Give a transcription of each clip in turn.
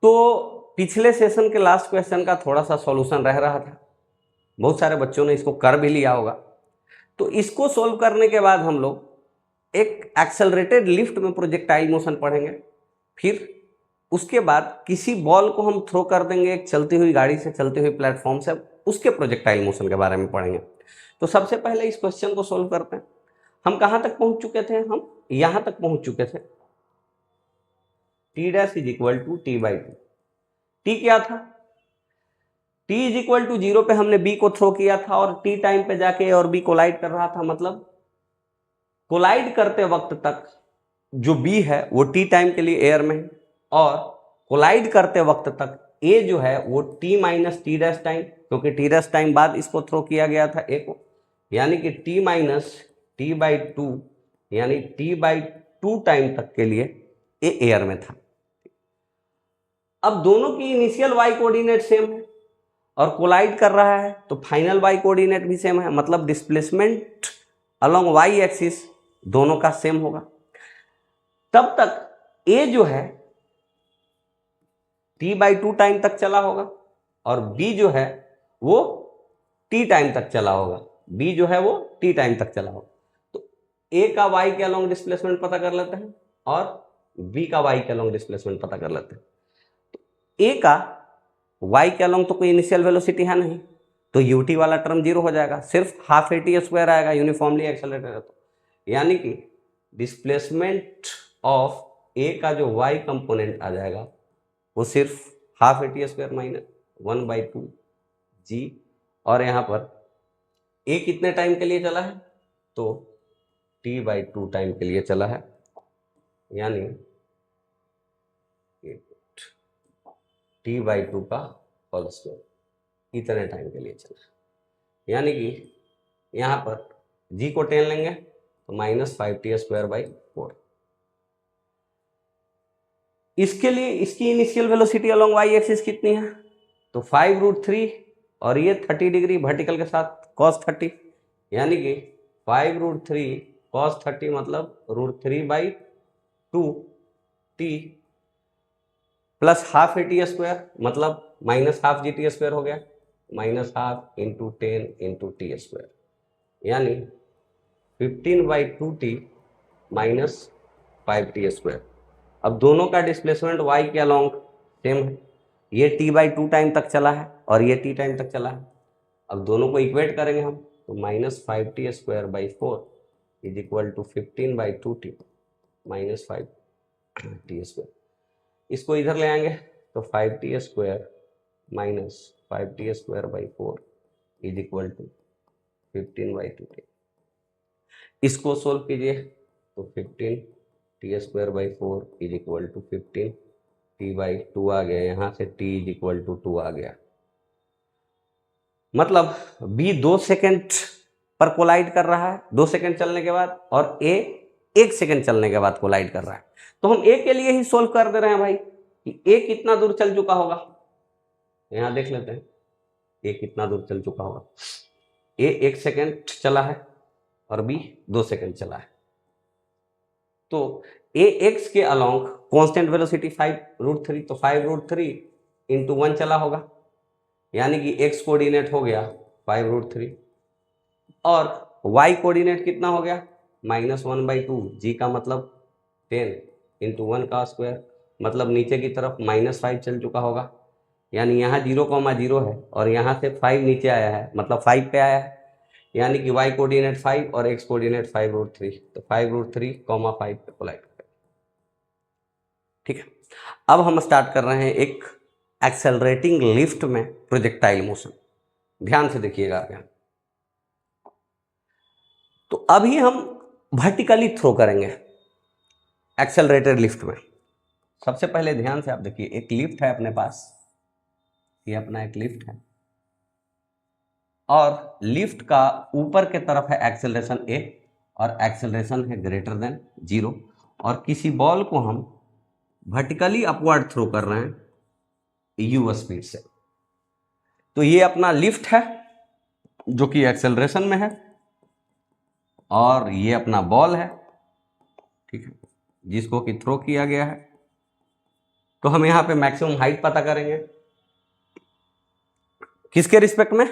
तो पिछले सेशन के लास्ट क्वेश्चन का थोड़ा सा सॉल्यूशन रह रहा था, बहुत सारे बच्चों ने इसको कर भी लिया होगा। तो इसको सोल्व करने के बाद हम लोग एक एक्सेलरेटेड लिफ्ट में प्रोजेक्टाइल मोशन पढ़ेंगे, फिर उसके बाद किसी बॉल को हम थ्रो कर देंगे एक चलती हुई गाड़ी से, चलती हुई प्लेटफॉर्म से, उसके प्रोजेक्टाइल मोशन के बारे में पढ़ेंगे। तो सबसे पहले इस क्वेश्चन को सोल्व करते हैं। हम कहां तक पहुंच चुके थे? हम यहां तक पहुंच चुके थे, t dash is equal to t by two. T क्या था? t इज इक्वल टू 0 पे हमने b को थ्रो किया था और t टाइम पे जाके और b कोलाइड कर रहा था, मतलब कोलाइड करते वक्त तक जो b है वो t टाइम के लिए एयर में है, और कोलाइड करते वक्त तक a जो है वो t minus T dash time, क्योंकि t डैश टाइम बाद इसको थ्रो किया गया था a को, यानी कि t minus T by two, यानी t बाई टू टाइम तक के लिए a एयर में था। अब दोनों की इनिशियल y कोऑर्डिनेट सेम है और कोलाइड कर रहा है तो फाइनल y कोऑर्डिनेट भी सेम है, मतलब डिस्प्लेसमेंट अलोंग y एक्सिस दोनों का सेम होगा। तब तक a जो है t बाई टू टाइम तक चला होगा और b जो है वो t टाइम तक चला होगा, b जो है वो t टाइम तक चला होगा। तो a का y के अलोंग डिस्प्लेसमेंट पता कर लेते हैं और b का y के अलोंग डिस्प्लेसमेंट पता कर लेते हैं। तो a का y के अलोंग तो कोई इनिशियल वेलोसिटी है नहीं, तो ut वाला टर्म जीरो हो जाएगा, सिर्फ हाफ at स्क्वायर आएगा, यूनिफॉर्मली एक्सेलरेटेड है। तो यानी कि डिस्प्लेसमेंट ऑफ a का जो y कंपोनेंट आ जाएगा वो सिर्फ half at square minus 1/2 g, और यहाँ पर a कितने टाइम के लिए चला है? तो t बाई टू टाइम के लिए चला है, यानी t बाई टू का होल स्क्वायर इतने टाइम के लिए चला है। यानी कि यहाँ पर g को 10 लेंगे तो माइनस 5t स्क्वायर बाई 4। इसके लिए इसकी initial velocity along y axis कितनी है? तो 5√3 और ये 30 डिग्री वर्टिकल के साथ cos 30, यानी कि 5√3 cos 30 मतलब √3/2 t plus half at square मतलब माइनस हाफ gt स्क्वायर हो गया, minus half into 10 into T square, यानी 15/2t माइनस 5t स्क्वायर। अब दोनों का डिस्प्लेसमेंट y के अलोंग सेम है, ये t बाई टू टाइम तक चला है और ये t टाइम तक चला है। अब दोनों को इक्वेट करेंगे हम तो minus 5t square by 4 is equal to 15/2t minus 5t square. इसको इधर ले आएंगे तो 5t square minus 5t square by 4 is equal to 15/2t। इसको सोल्व कीजिए तो 15t square by 4 is equal to 15t by two आ गया, यहाँ से t इज इक्वल टू 2 आ गया, मतलब b 2 सेकेंड पर कोलाइड कर रहा है 2 सेकेंड चलने के बाद, और a 1 सेकेंड चलने के बाद कोलाइड कर रहा है। तो हम a के लिए ही सोल्व कर दे रहे हैं भाई कि a कितना दूर चल चुका होगा। यहाँ देख लेते हैं a कितना दूर चल चुका होगा। a 1 सेकेंड चला है और b 2 सेकेंड चला है, तो ax के अलोंग कांस्टेंट वेलोसिटी 5√3, तो 5√3 इंटू 1 चला होगा, यानी कि x कोऑर्डिनेट हो गया 5√3 और y कोऑर्डिनेट कितना हो गया माइनस 1/2, g का मतलब 10 इंटू 1 का स्क्वायर, मतलब नीचे की तरफ माइनस 5 चल चुका होगा, यानी यहाँ 0,0 है और यहाँ से 5 नीचे आया है, मतलब 5 पे आया है, यानी कि y कोऑर्डिनेट 5 और x कोऑर्डिनेट 5√3, तो 5√3, 5 पे कोलाइड करें। ठीक है, अब हम स्टार्ट कर रहे हैं एक एक्सेलरेटिंग लिफ्ट में प्रोजेक्टाइल मोशन। ध्यान से देखिएगा यहाँ। तो अभी हम वर्टिकली थ्रो करेंगे एक्सेलरेटेड लिफ्ट में। सबसे पहले ध्यान से आप देखिए, एक लिफ्ट है अपने पास, ये अपना एक लिफ्ट है और लिफ्ट का ऊपर के तरफ है एक्सेलरेशन a और एक्सेलरेशन है ग्रेटर देन 0, और किसी बॉल को हम वर्टिकली अपवर्ड थ्रो कर रहे हैं u स्पीड से। तो ये अपना लिफ्ट है जो कि एक्सेलरेशन में है और ये अपना बॉल है, ठीक है, जिसको कि थ्रो किया गया है। तो हम यहाँ पे मैक्सिमम हाइट पता करेंगे किसके रिस्पेक्ट में,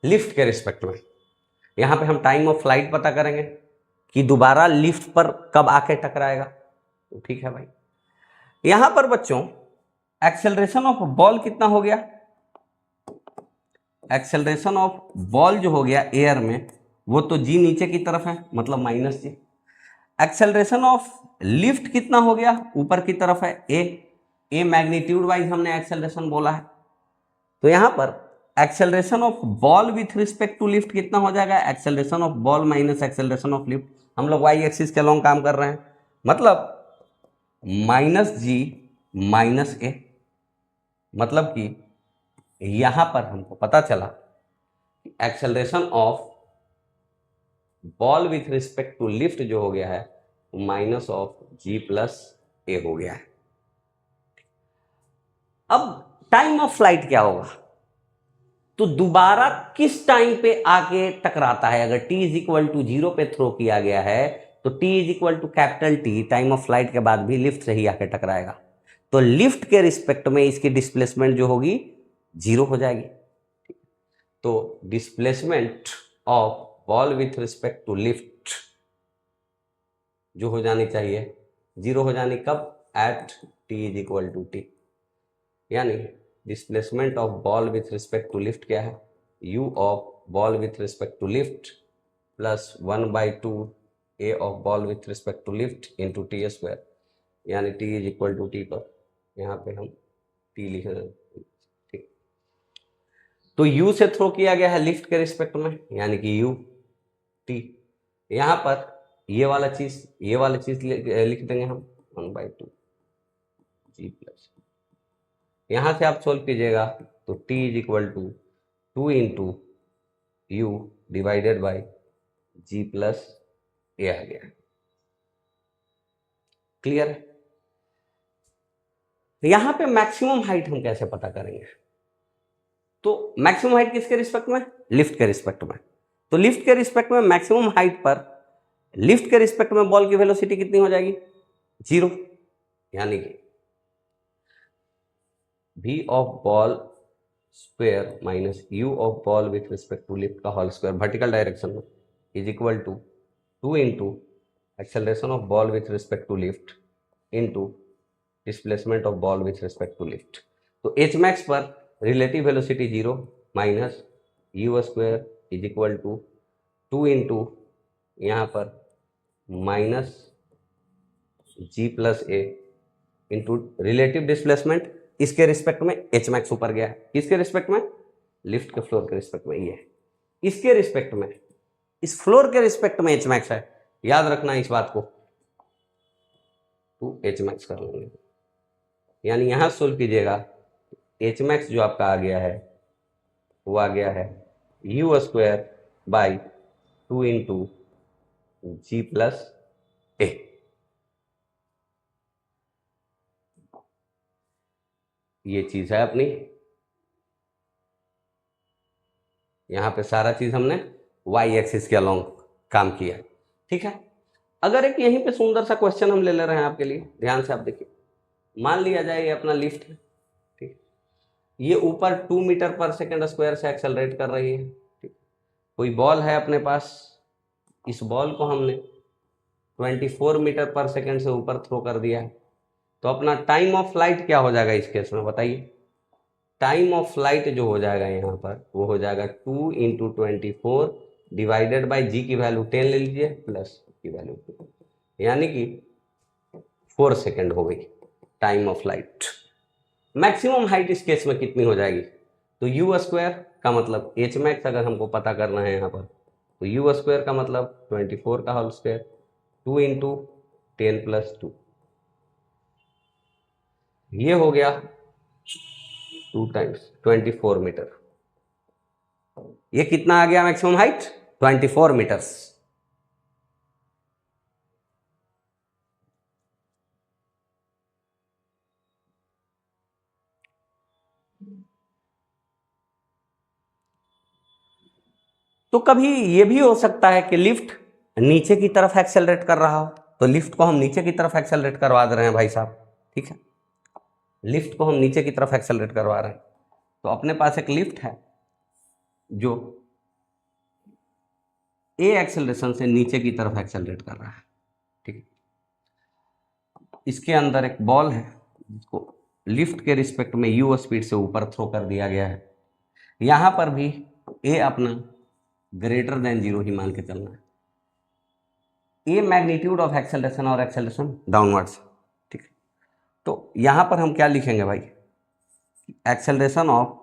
लिफ्ट के रिस्पेक्ट में। यहाँ पे हम टाइम ऑफ फ्लाइट पता करेंगे कि दोबारा लिफ्ट पर कब आके टकराएगा। तो ठीक है भाई, यहां पर बच्चों एक्सेलरेशन ऑफ बॉल कितना हो गया, एक्सेलरेशन ऑफ बॉल जो हो गया एयर में वो तो जी नीचे की तरफ है, मतलब minus g. Acceleration of lift कितना हो गया, ऊपर की तरफ है, ए मैग्नीट्यूड वाइज हमने एक्सेलरेशन बोला है। तो यहां पर acceleration of ball with respect to lift कितना हो जाएगा, acceleration of ball minus acceleration of lift. हम लोग वाई एक्सिस के लॉन्ग काम कर रहे हैं, मतलब माइनस जी माइनस ए, मतलब कि यहां पर हमको पता चला कि acceleration of ball with respect to lift जो हो गया है माइनस ऑफ जी प्लस ए हो गया है। अब टाइम ऑफ फ्लाइट क्या होगा, तो दोबारा किस टाइम पे आके टकराता है। अगर t इज इक्वल टू 0 पे थ्रो किया गया है तो t is equal to capital T time of flight के बाद भी लिफ्ट से ही आके टकराएगा। तो लिफ्ट के रिस्पेक्ट में इसकी डिस्प्लेसमेंट जो होगी 0 हो जाएगी। तो displacement of ball with respect to lift जो हो जानी चाहिए 0 हो जानी, कब, at t is equal to T। यानी displacement of ball with respect to lift क्या है, u of ball with respect to lift plus 1/2 a of ball with respect to lift into T square, यानी t is equal to T पर यहाँ पे हम t लिख रहे हैं। ठीक, तो u से थ्रो किया गया है लिफ्ट के रिस्पेक्ट में, यानी कि u t। यहाँ पर ये वाला चीज लिख देंगे हम 1/2 g प्लस, यहां से आप सोल्व कीजिएगा तो t is equal to 2 into you divided by ji plus ए आ गया। क्लियर है। यहां पे मैक्सिमम हाइट हम कैसे पता करेंगे, तो मैक्सिमम हाइट किसके रिस्पेक्ट में, लिफ्ट के रिस्पेक्ट में। तो लिफ्ट के रिस्पेक्ट में मैक्सिमम हाइट पर लिफ्ट के रिस्पेक्ट में बॉल की वेलोसिटी कितनी हो जाएगी, 0, यानी कि v of ball square minus u of ball with respect to lift का होल स्क्वायर वर्टिकल डायरेक्शन में is equal to 2 into acceleration of ball with respect to lift into displacement of ball with respect to lift. तो H max पर relative velocity 0 minus u square is equal to 2 into यहाँ पर minus ji plus a into relative displacement, इसके respect में H max ऊपर गया है, इसके रिस्पेक्ट में लिफ्ट के फ्लोर के रिस्पेक्ट में ये है, इसके रिस्पेक्ट में इस फ्लोर के रिस्पेक्ट में एच मैक्स है, याद रखना इस बात को, तो एच मैक्स कर लेंगे। यानी यहां सोल्व कीजिएगा एच मैक्स जो आपका आ गया है वो आ गया है U square by 2 into ji plus A. ये चीज है अपनी, यहां पे सारा चीज हमने वाई एक्सिस के अलोंग काम किया है। ठीक है, अगर एक यहीं पे सुंदर सा क्वेश्चन हम ले ले रहे हैं आपके लिए, ध्यान से आप देखिए। मान लिया जाए ये अपना लिफ्ट है, ठीक, ये ऊपर 2 मीटर पर सेकेंड स्क्वायर से एक्सेलरेट कर रही है। ठीक, कोई बॉल है अपने पास, इस बॉल को हमने 24 मीटर पर सेकेंड से ऊपर थ्रो कर दिया है, तो अपना टाइम ऑफ फ्लाइट क्या हो जाएगा इस केस में बताइए। टाइम ऑफ फ्लाइट जो हो जाएगा यहाँ पर वो हो जाएगा 2 इंटू 24 डिवाइडेड बाई जी की वैल्यू 10 ले लीजिए प्लस की वैल्यू 2, यानी कि 4 सेकेंड हो गई time of flight. Maximum height इस केस में कितनी हो जाएगी, तो यू स्क्वायर का मतलब एच मैक्स अगर हमको पता करना है यहाँ पर, तो यू स्क्वायर का मतलब 24 का होल स्क्वायर 2 इंटू 10 प्लस 2, ये हो गया 2 टाइम्स 24 मीटर। ये कितना आ गया मैक्सिमम हाइट, 24 मीटर्स। तो कभी ये भी हो सकता है कि लिफ्ट नीचे की तरफ एक्सेलरेट कर रहा हो, तो लिफ्ट को हम नीचे की तरफ एक्सेलरेट करवा दे रहे हैं भाई साहब। ठीक है, लिफ्ट को हम नीचे की तरफ एक्सेलरेट करवा रहे हैं। तो अपने पास एक लिफ्ट है जो ए एक्सेलरेशन से नीचे की तरफ एक्सेलरेट कर रहा है, ठीक है। इसके अंदर एक बॉल है जिसको लिफ्ट के रिस्पेक्ट में यू स्पीड से ऊपर थ्रो कर दिया गया है। यहां पर भी ए अपना ग्रेटर देन 0 ही मान के चलना है। ए मैग्नीट्यूड ऑफ एक्सेलरेशन और एक्सेलरेशन डाउनवर्ड्स, ठीक है। तो यहां पर हम क्या लिखेंगे भाई, acceleration of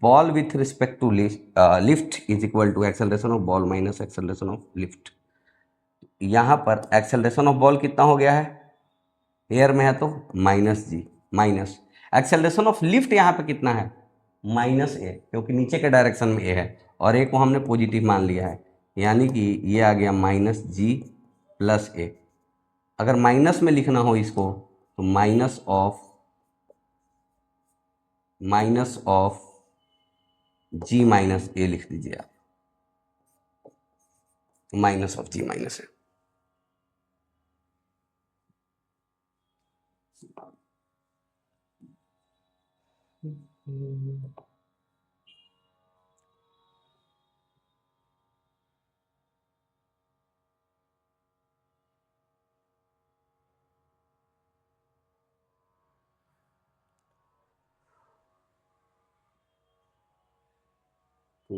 ball with respect to lift is equal to acceleration of ball minus acceleration of lift. यहां पर एक्सेलरेशन ऑफ बॉल कितना हो गया है, एयर में है तो minus ji, minus acceleration of lift यहाँ पे कितना है, माइनस ए, क्योंकि नीचे के डायरेक्शन में ए है और ए को हमने पॉजिटिव मान लिया है, यानी कि ये आ गया माइनस जी प्लस ए। अगर माइनस में लिखना हो इसको तो माइनस ऑफ जी माइनस ए लिख दीजिए आप, माइनस ऑफ जी माइनस ए।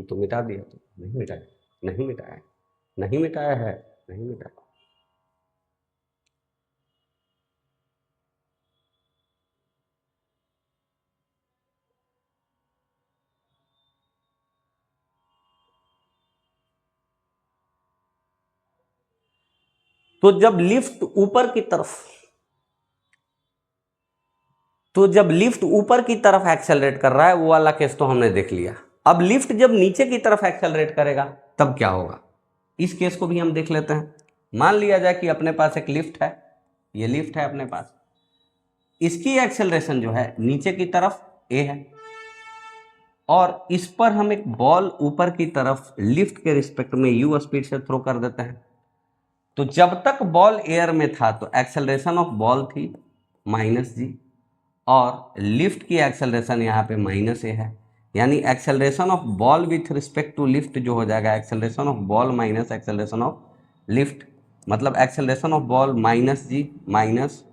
तो मिटा दिया, तो नहीं मिटाया, नहीं मिटाया, नहीं मिटाया है, नहीं मिटाया। तो जब लिफ्ट ऊपर की तरफ एक्सेलरेट कर रहा है, वो वाला केस तो हमने देख लिया। अब लिफ्ट जब नीचे की तरफ एक्सेलरेट करेगा तब क्या होगा, इस केस को भी हम देख लेते हैं। मान लिया जाए कि अपने पास एक लिफ्ट है, ये लिफ्ट है अपने पास, इसकी एक्सेलरेशन जो है नीचे की तरफ ए है और इस पर हम एक बॉल ऊपर की तरफ लिफ्ट के रिस्पेक्ट में यू स्पीड से थ्रो कर देते हैं। तो जब तक बॉल एयर में था तो एक्सेलरेशन ऑफ बॉल थी माइनस जी और लिफ्ट की एक्सेलरेशन यहाँ पे माइनस ए है, यानी acceleration of ball with respect to lift जो हो जाएगा acceleration of ball minus acceleration of lift, मतलब acceleration of ball minus ji minus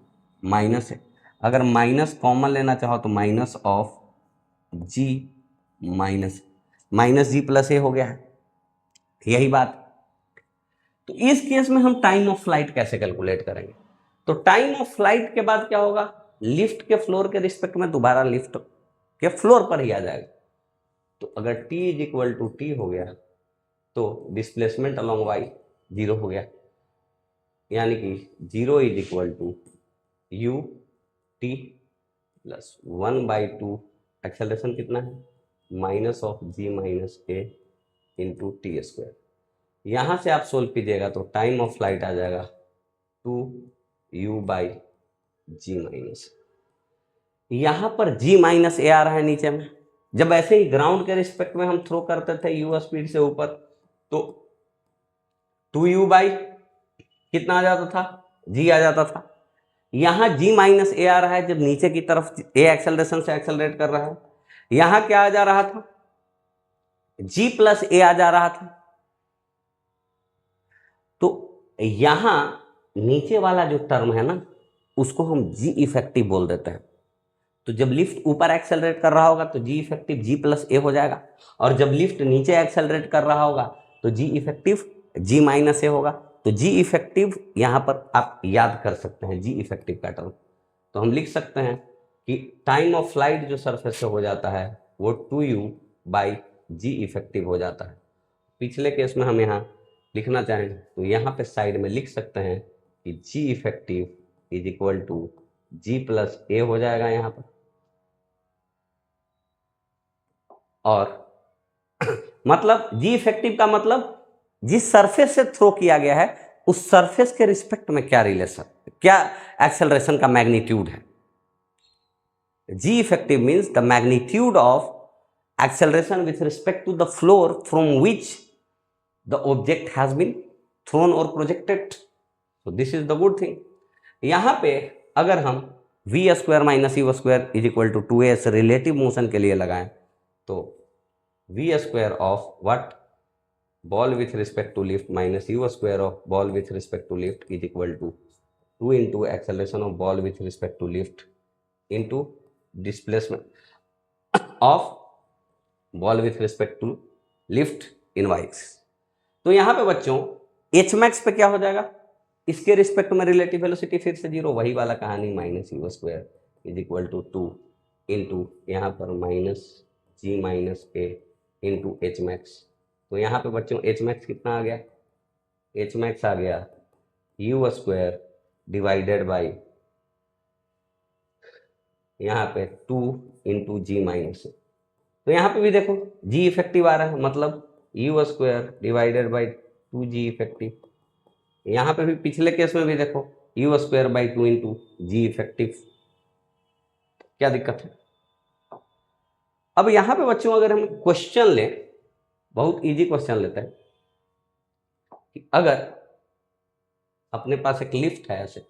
minus है। अगर माइनस कॉमन लेना चाहो तो minus of ji minus ji plus ए हो गया है, यही बात। तो इस केस में हम टाइम ऑफ फ्लाइट कैसे कैलकुलेट करेंगे, तो टाइम ऑफ फ्लाइट के बाद क्या होगा, लिफ्ट के फ्लोर के रिस्पेक्ट में दोबारा लिफ्ट के फ्लोर पर ही आ जाएगा। तो अगर t is equal to T हो गया तो डिस्प्लेसमेंट अलोंग y 0 हो गया, यानी कि 0 is equal to u t plus 1/2 acceleration कितना है minus of ji minus a into T square. यहां से आप सोल्व कीजिएगा तो टाइम ऑफ फ्लाइट आ जाएगा 2u बाई जी माइनस, यहां पर g माइनस ए आ रहा है नीचे में। जब ऐसे ही ग्राउंड के रिस्पेक्ट में हम थ्रो करते थे u स्पीड से ऊपर तो 2u बाई कितना आ जाता था, g आ जाता था। यहां g माइनस ए आ रहा है जब नीचे की तरफ a एक्सेलरेशन से एक्सेलरेट कर रहा है, यहां क्या आ जा रहा था, g प्लस ए आ जा रहा था। तो यहां नीचे वाला जो टर्म है ना उसको हम जी इफेक्टिव बोल देते हैं। तो जब लिफ्ट ऊपर एक्सेलरेट कर रहा होगा तो जी इफेक्टिव जी प्लस ए हो जाएगा, और जब लिफ्ट नीचे एक्सेलरेट कर रहा होगा तो जी इफेक्टिव जी माइनस ए होगा। तो जी इफेक्टिव यहाँ पर आप याद कर सकते हैं, जी इफेक्टिव का टर्म। तो हम लिख सकते हैं कि टाइम ऑफ फ्लाइट जो सरफेस से हो जाता है वो 2u बाई जी इफेक्टिव हो जाता है। पिछले केस में हम यहाँ लिखना चाहें तो यहाँ पे साइड में लिख सकते हैं कि g effective is equal to g plus ए हो जाएगा यहाँ पर, और मतलब जी इफेक्टिव का मतलब जिस सरफेस से थ्रो किया गया है उस सरफेस के रिस्पेक्ट में क्या रिलेशन, क्या एक्सेलरेशन का मैग्नीट्यूड है। G effective means the magnitude of acceleration with respect to the floor from which the object has been thrown or projected. So this is the good thing. यहाँ पे अगर हम v square minus u square is equal to 2s relative motion के लिए लगाएं तो v square of what ball with respect to lift minus u square of ball with respect to lift is equal to 2 into acceleration of ball with respect to lift into displacement of ball with respect to lift in वाइक्स। तो यहाँ पे बच्चों H max पे क्या हो जाएगा, इसके रिस्पेक्ट में रिलेटिव वेलोसिटी फिर से जीरो, वही वाला कहानी minus u square is equal to 2 into यहाँ पर minus ji minus a into h max. तो यहाँ पे बच्चों एच मैक्स कितना आ गया, एच मैक्स आ गया यू स्क्वायर डिवाइडेड बाई यहाँ पे 2 इंटू जी माइनस ए। तो यहाँ पे भी देखो जी इफेक्टिव आ रहा है, मतलब u square divided by 2g effective. यहाँ पे भी पिछले केस में भी देखो u square by 2 into g effective. क्या दिक्कत है। अब यहाँ पे बच्चों अगर हम क्वेश्चन लें, बहुत इजी क्वेश्चन लेते हैं कि अगर अपने पास एक लिफ्ट है ऐसे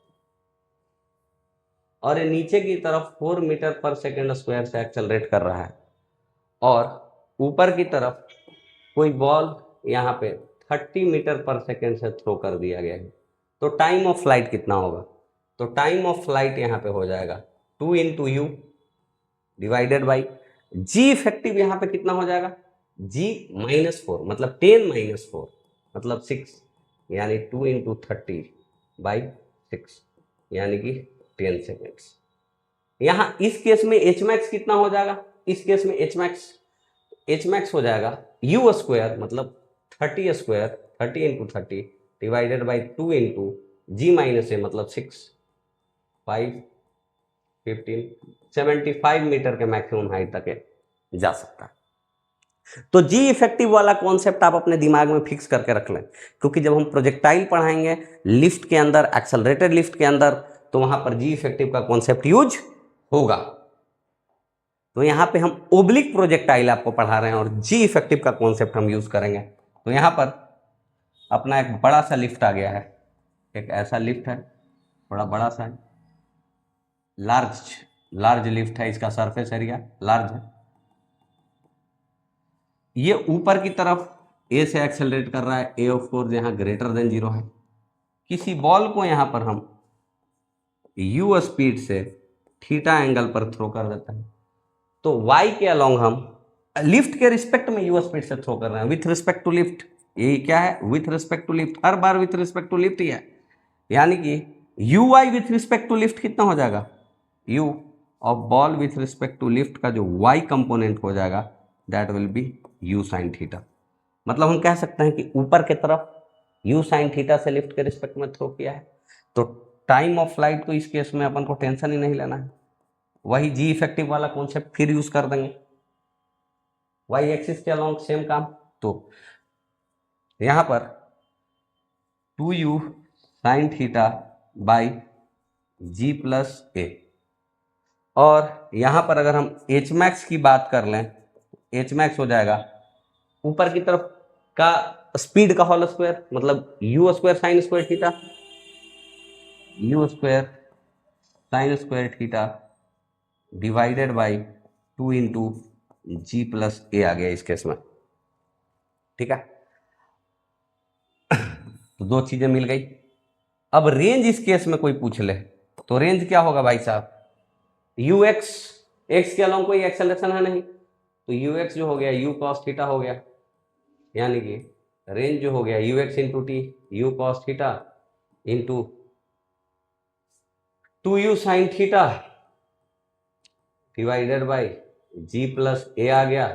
और ये नीचे की तरफ 4 मीटर पर सेकेंड स्क्वायर से एक्सेलरेट कर रहा है और ऊपर की तरफ कोई बॉल यहाँ पे 30 मीटर पर सेकेंड से थ्रो कर दिया गया है, तो टाइम ऑफ फ्लाइट कितना होगा। तो टाइम ऑफ फ्लाइट यहाँ पे हो जाएगा 2 into you divided by g effective यहाँ पे कितना हो जाएगा, जी -4 मतलब 10 - 4 मतलब 6 यानी 2 इंटू 30 बाई 6 यानी कि 10 सेकेंड्स। यहाँ इस केस में एच मैक्स कितना हो जाएगा, इस केस में एच मैक्स हो जाएगा यू स्क्वायर मतलब 30 square 30 into 30 divided by 2 into g minus a मतलब 6 5 15 75 मीटर के मैक्सिमम हाइट तक जा सकता है। तो जी इफेक्टिव वाला कॉन्सेप्ट आप अपने दिमाग में फिक्स करके रख लें, क्योंकि जब हम प्रोजेक्टाइल पढ़ाएंगे लिफ्ट के अंदर, एक्सेलरेटेड लिफ्ट के अंदर, तो वहां पर जी इफेक्टिव का कॉन्सेप्ट यूज होगा। तो यहाँ पे हम ओब्लिक प्रोजेक्टाइल आपको पढ़ा रहे हैं और जी इफेक्टिव का कॉन्सेप्ट हम यूज करेंगे। तो यहाँ पर अपना एक बड़ा सा लिफ्ट आ गया है, एक ऐसा लिफ्ट है थोड़ा बड़ा सा है, लार्ज लिफ्ट है, इसका सरफेस एरिया लार्ज है। ये ऊपर की तरफ ए से एक्सेलरेट कर रहा है, ए ऑफ कोर्स यहाँ ग्रेटर देन 0 है। किसी बॉल को यहाँ पर हम यू स्पीड से थीटा एंगल पर थ्रो कर देते हैं, तो y के अलॉन्ग हम लिफ्ट के रिस्पेक्ट में यू स्पीड से थ्रो कर रहे हैं, विथ रिस्पेक्ट टू लिफ्ट। ये क्या है, विथ रिस्पेक्ट टू लिफ्ट, हर बार विथ रिस्पेक्ट टू लिफ्ट ही है, यानी कि u y with respect to lift कितना हो जाएगा, u of ball with respect to lift का जो y कंपोनेंट हो जाएगा that will be u sine theta. मतलब हम कह सकते हैं कि ऊपर के तरफ यू साइन थीटा से लिफ्ट के रिस्पेक्ट में थ्रो किया है, तो टाइम ऑफ फ्लाइट तो इस केस में अपन को टेंशन ही नहीं लेना है, वही जी इफेक्टिव वाला कॉन्सेप्ट फिर यूज कर देंगे, वाई एक्सिस के अलॉन्ग सेम काम। तो यहां पर 2u sine theta by ji plus a, और यहां पर अगर हम एच मैक्स की बात कर लें, एच मैक्स हो जाएगा ऊपर की तरफ का स्पीड का होल स्क्वायर मतलब u square sine square theta, u square sine square theta divided by 2 into ji plus ए आ गया इस केस में, ठीक है। तो दो चीजें मिल गई। अब रेंज इस केस में कोई पूछ ले तो रेंज क्या होगा भाई साहब, यू एक्स के अलॉन्ग कोई एक्सेलरेशन है नहीं, तो यू एक्स जो हो गया यू कॉस थीटा हो गया, यानी कि रेंज जो हो गया u x into t u cos theta into 2u sine theta divided by ji plus ए आ गया।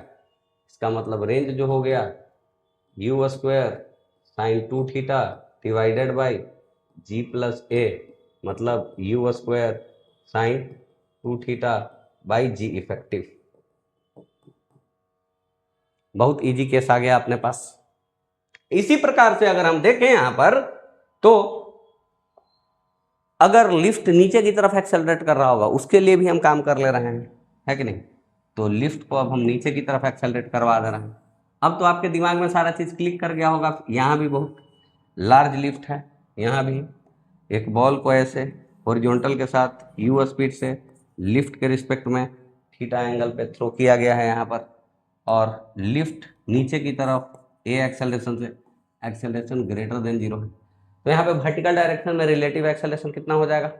इसका मतलब रेंज जो हो गया u square sine 2 theta divided by ji plus a मतलब u square sine 2 theta by g effective. बहुत easy case आ गया अपने पास। इसी प्रकार से अगर हम देखें यहां पर, तो अगर लिफ्ट नीचे की तरफ एक्सेलरेट कर रहा होगा उसके लिए भी हम काम कर ले रहे हैं, है कि नहीं। तो लिफ्ट को अब हम नीचे की तरफ एक्सेलरेट करवा दे रहे हैं। अब तो आपके दिमाग में सारा चीज क्लिक कर गया होगा। यहाँ भी बहुत लार्ज लिफ्ट है, यहाँ भी एक बॉल को ऐसे हॉरिजॉन्टल के साथ u स्पीड से लिफ्ट के रिस्पेक्ट में थीटा एंगल पे थ्रो किया गया है यहाँ पर, और लिफ्ट नीचे की तरफ a एक्सेलरेशन से, एक्सेलरेशन ग्रेटर देन 0 है। तो यहाँ पे वर्टिकल डायरेक्शन में रिलेटिव एक्सेलरेशन कितना हो जाएगा,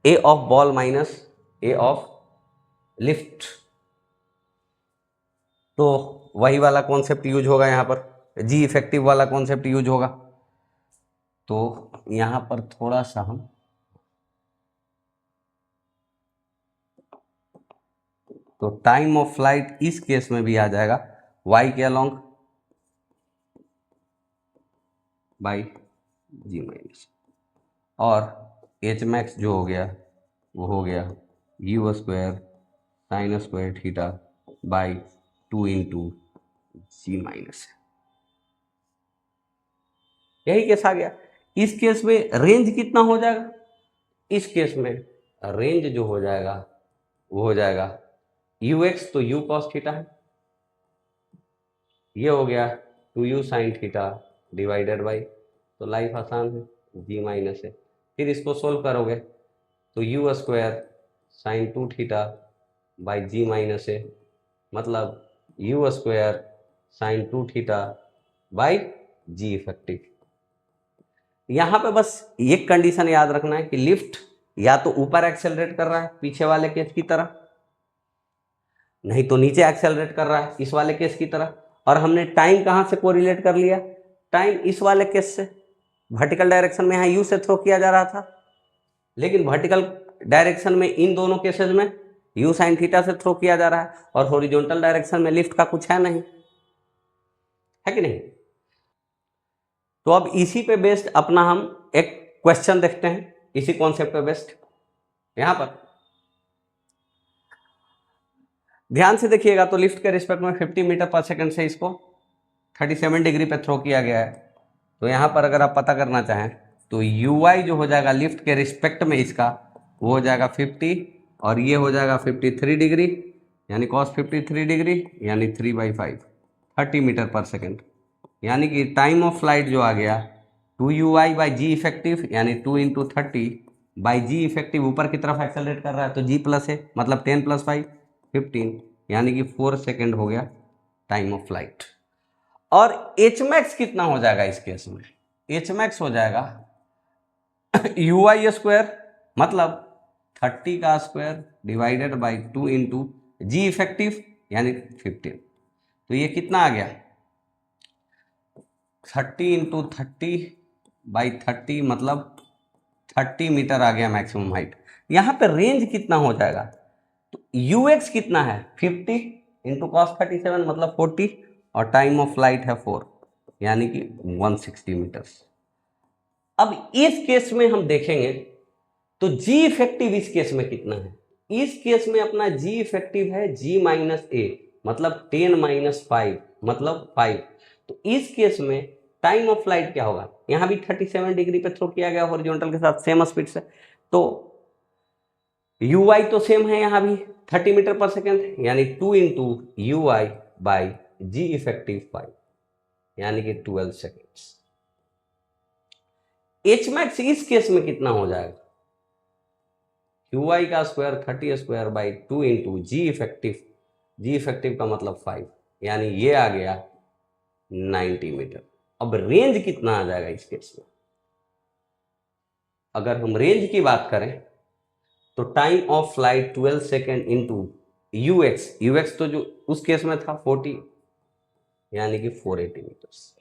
a of ball minus a of lift. तो वही वाला कॉन्सेप्ट यूज होगा यहाँ पर, जी इफेक्टिव वाला कॉन्सेप्ट यूज होगा। तो यहाँ पर थोड़ा सा हम तो टाइम ऑफ फ्लाइट इस केस में भी आ जाएगा y के अलोंग बाई जी माइनस, और एच मैक्स जो हो गया वो हो गया u square sine square theta by 2 into g minus. यही केस आ गया। इस केस में रेंज कितना हो जाएगा, इस केस में रेंज जो हो जाएगा वो हो जाएगा ux, तो u cos थीटा है, ये हो गया 2u sine theta divided by, तो लाइफ आसान है, g माइनस है। फिर इसको सोल्व करोगे तो u square sine 2 theta by g minus है, मतलब u square sine 2 theta by g effective. यहाँ पे बस एक कंडीशन याद रखना है कि लिफ्ट या तो ऊपर एक्सेलरेट कर रहा है पीछे वाले केस की तरह, नहीं तो नीचे एक्सेलरेट कर रहा है इस वाले केस की तरह। और हमने टाइम कहाँ से कोरिलेट कर लिया, टाइम इस वाले केस से। वर्टिकल डायरेक्शन में यहाँ यू से थ्रो किया जा रहा था, लेकिन वर्टिकल डायरेक्शन में इन दोनों केसेस में यू साइन थीटा से थ्रो किया जा रहा है, और हॉरिजॉन्टल डायरेक्शन में लिफ्ट का कुछ है नहीं, है कि नहीं। तो अब इसी पे बेस्ड अपना हम एक क्वेश्चन देखते हैं, इसी कॉन्सेप्ट पे बेस्ड। यहां पर ध्यान से देखिएगा तो लिफ्ट के रिस्पेक्ट में 50 मीटर पर सेकंड से इसको 37 डिग्री पे थ्रो किया गया है। तो यहाँ पर अगर आप पता करना चाहें तो ui जो हो जाएगा लिफ्ट के रिस्पेक्ट में इसका वो हो जाएगा 50, और ये हो जाएगा 53 डिग्री, यानी कॉस 53 डिग्री यानी 3/5 30 मीटर पर सेकेंड। यानी कि टाइम ऑफ फ्लाइट जो आ गया 2ui बाई जी इफेक्टिव, यानी 2 इंटू 30 बाई जी इफेक्टिव, ऊपर की तरफ एक्सेलरेट कर रहा है तो जी प्लस है, मतलब 10 + 5 15, यानी कि 4 सेकेंड हो गया टाइम ऑफ फ्लाइट। और एच मैक्स कितना हो जाएगा इस केस में, एच मैक्स हो जाएगा ui स्क्वायर, मतलब 30 का square divided by 2 into g effective यानी 15। तो ये कितना आ गया 30 इंटू 30 बाई 30, मतलब 30 मीटर आ गया मैक्सिमम हाइट। यहाँ पे रेंज कितना हो जाएगा, तो ux कितना है 50 इंटू कॉस 37 मतलब 40, और टाइम ऑफ फ्लाइट है 4 यानी कि 160 मीटर्स। अब इस केस में हम देखेंगे तो जी इफेक्टिव इस केस में कितना है। इस केस में अपना जी इफेक्टिव है g माइनस ए, मतलब 10 - 5 मतलब 5। तो इस केस में टाइम ऑफ फ्लाइट क्या होगा, यहां भी 37 डिग्री पे थ्रो किया गया हॉरिजॉन्टल के साथ सेम स्पीड से, तो ui तो सेम है यहाँ भी 30 मीटर पर सेकेंड, यानी 2 into ui by g effective 5 यानी कि 12 सेकेंड्स। एच मैक्स इस केस में कितना हो जाएगा, ui का square 30 square by 2 into g effective का मतलब 5, यानी ये आ गया 90 मीटर। अब रेंज कितना आ जाएगा इस केस में, अगर हम रेंज की बात करें तो time of flight 12 second into ux तो जो उस केस में था 40 यानी कि 480 मीटर्स।